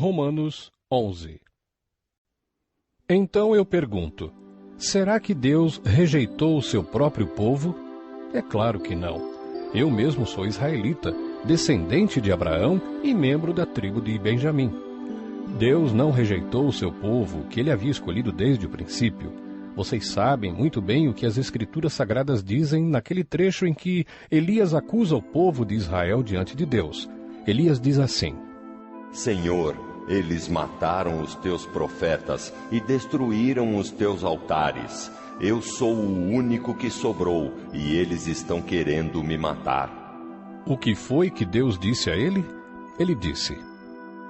Romanos 11. Então eu pergunto, será que Deus rejeitou o seu próprio povo? É claro que não. Eu mesmo sou israelita, descendente de Abraão e membro da tribo de Benjamim. Deus não rejeitou o seu povo, que ele havia escolhido desde o princípio. Vocês sabem muito bem o que as Escrituras Sagradas dizem naquele trecho em que Elias acusa o povo de Israel diante de Deus. Elias diz assim: Senhor, eles mataram os teus profetas e destruíram os teus altares. Eu sou o único que sobrou e eles estão querendo me matar. O que foi que Deus disse a ele? Ele disse: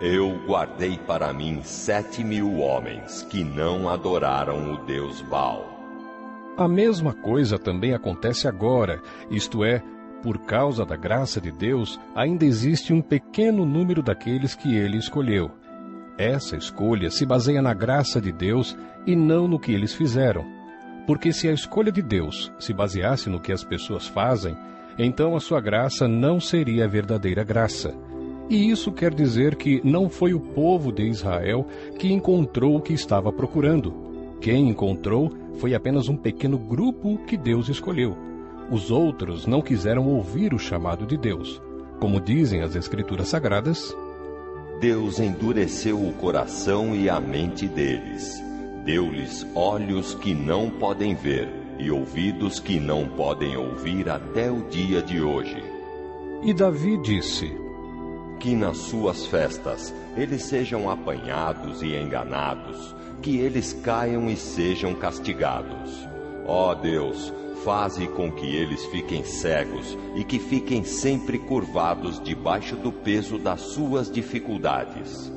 Eu guardei para mim 7.000 homens que não adoraram o Deus Baal. A mesma coisa também acontece agora, isto é, por causa da graça de Deus, ainda existe um pequeno número daqueles que ele escolheu. Essa escolha se baseia na graça de Deus e não no que eles fizeram. Porque se a escolha de Deus se baseasse no que as pessoas fazem, então a sua graça não seria a verdadeira graça. E isso quer dizer que não foi o povo de Israel que encontrou o que estava procurando. Quem encontrou foi apenas um pequeno grupo que Deus escolheu. Os outros não quiseram ouvir o chamado de Deus. Como dizem as Escrituras Sagradas, Deus endureceu o coração e a mente deles. Deu-lhes olhos que não podem ver e ouvidos que não podem ouvir até o dia de hoje. E Davi disse: Que nas suas festas eles sejam apanhados e enganados, que eles caiam e sejam castigados. Ó Deus, faze com que eles fiquem cegos e que fiquem sempre curvados debaixo do peso das suas dificuldades.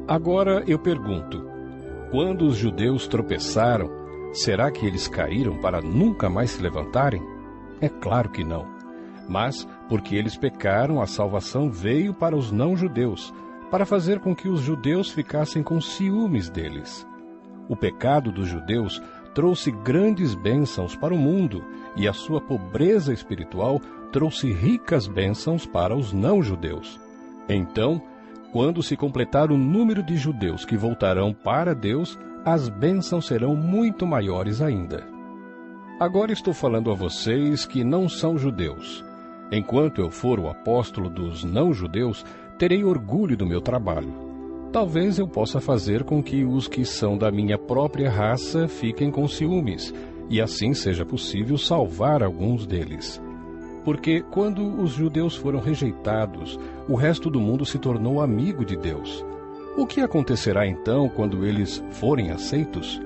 Agora eu pergunto, quando os judeus tropeçaram, será que eles caíram para nunca mais se levantarem? É claro que não. Mas, porque eles pecaram, a salvação veio para os não-judeus, para fazer com que os judeus ficassem com ciúmes deles. O pecado dos judeus trouxe grandes bênçãos para o mundo, e a sua pobreza espiritual trouxe ricas bênçãos para os não-judeus. Então, quando se completar o número de judeus que voltarão para Deus, as bênçãos serão muito maiores ainda. Agora estou falando a vocês que não são judeus. Enquanto eu for o apóstolo dos não-judeus, terei orgulho do meu trabalho. Talvez eu possa fazer com que os que são da minha própria raça fiquem com ciúmes, e assim seja possível salvar alguns deles. Porque quando os judeus foram rejeitados, o resto do mundo se tornou amigo de Deus. O que acontecerá então quando eles forem aceitos?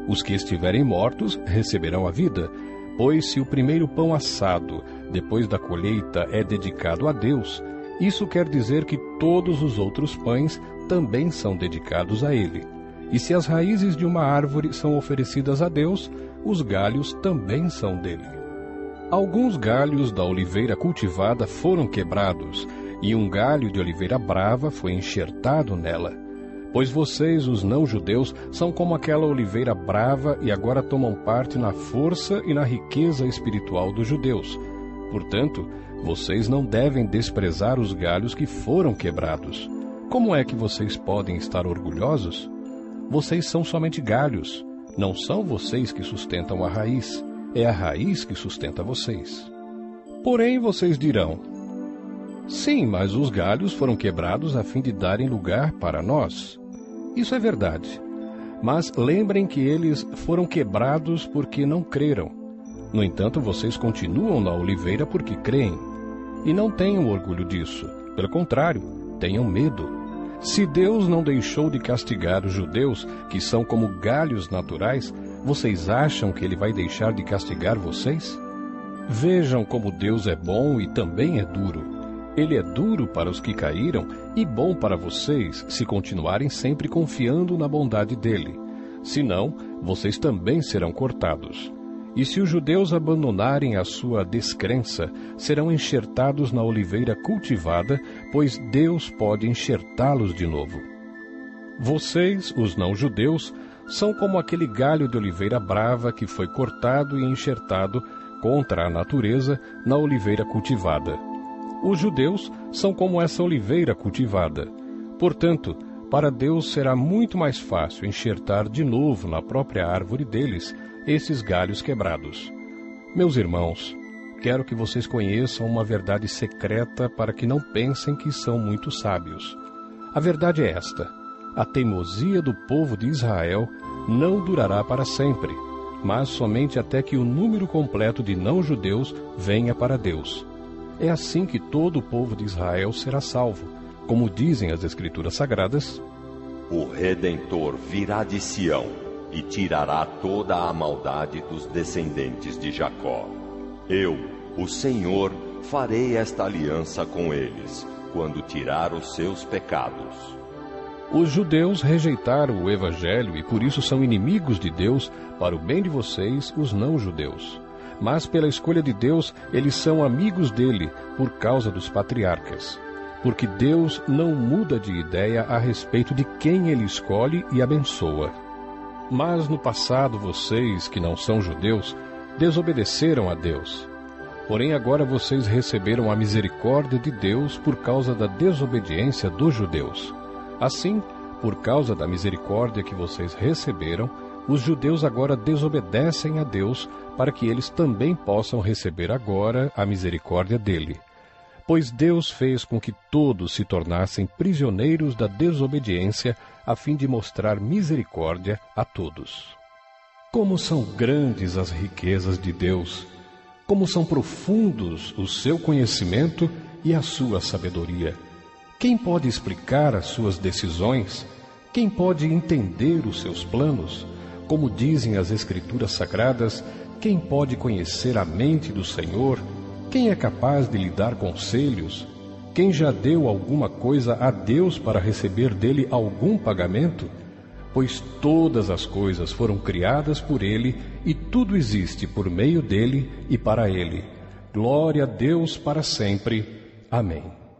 Os que estiverem mortos receberão a vida, pois se o primeiro pão assado, depois da colheita, é dedicado a Deus, isso quer dizer que todos os outros pães também são dedicados a Ele. E se as raízes de uma árvore são oferecidas a Deus, os galhos também são dele. Alguns galhos da oliveira cultivada foram quebrados, e um galho de oliveira brava foi enxertado nela. Pois vocês, os não-judeus, são como aquela oliveira brava e agora tomam parte na força e na riqueza espiritual dos judeus. Portanto, vocês não devem desprezar os galhos que foram quebrados. Como é que vocês podem estar orgulhosos? Vocês são somente galhos. Não são vocês que sustentam a raiz. É a raiz que sustenta vocês. Porém, vocês dirão: sim, mas os galhos foram quebrados a fim de darem lugar para nós. Isso é verdade. Mas lembrem que eles foram quebrados porque não creram. No entanto, vocês continuam na oliveira porque creem. E não tenham orgulho disso. Pelo contrário, tenham medo. Se Deus não deixou de castigar os judeus, que são como galhos naturais, vocês acham que Ele vai deixar de castigar vocês? Vejam como Deus é bom e também é duro. Ele é duro para os que caíram e bom para vocês, se continuarem sempre confiando na bondade dele. Senão, vocês também serão cortados. E se os judeus abandonarem a sua descrença, serão enxertados na oliveira cultivada, pois Deus pode enxertá-los de novo. Vocês, os não-judeus, são como aquele galho de oliveira brava que foi cortado e enxertado contra a natureza na oliveira cultivada. Os judeus são como essa oliveira cultivada. Portanto, Para Deus será muito mais fácil enxertar de novo na própria árvore deles esses galhos quebrados. Meus irmãos, quero que vocês conheçam uma verdade secreta para que não pensem que são muito sábios. A verdade é esta: a teimosia do povo de Israel não durará para sempre, mas somente até que o número completo de não-judeus venha para Deus. É assim que todo o povo de Israel será salvo, como dizem as Escrituras Sagradas: o Redentor virá de Sião e tirará toda a maldade dos descendentes de Jacó. Eu, o Senhor, farei esta aliança com eles, quando tirar os seus pecados. Os judeus rejeitaram o Evangelho e por isso são inimigos de Deus, para o bem de vocês, os não-judeus. Mas pela escolha de Deus, eles são amigos dele, por causa dos patriarcas. Porque Deus não muda de ideia a respeito de quem ele escolhe e abençoa. Mas no passado vocês, que não são judeus, desobedeceram a Deus. Porém agora vocês receberam a misericórdia de Deus por causa da desobediência dos judeus. Assim, por causa da misericórdia que vocês receberam, os judeus agora desobedecem a Deus para que eles também possam receber agora a misericórdia dele. Pois Deus fez com que todos se tornassem prisioneiros da desobediência, a fim de mostrar misericórdia a todos. Como são grandes as riquezas de Deus! Como são profundos o seu conhecimento e a sua sabedoria! Quem pode explicar as suas decisões? Quem pode entender os seus planos? Como dizem as Escrituras Sagradas, quem pode conhecer a mente do Senhor? Quem é capaz de lhe dar conselhos? Quem já deu alguma coisa a Deus para receber dele algum pagamento? Pois todas as coisas foram criadas por ele, e tudo existe por meio dele e para ele. Glória a Deus para sempre. Amém.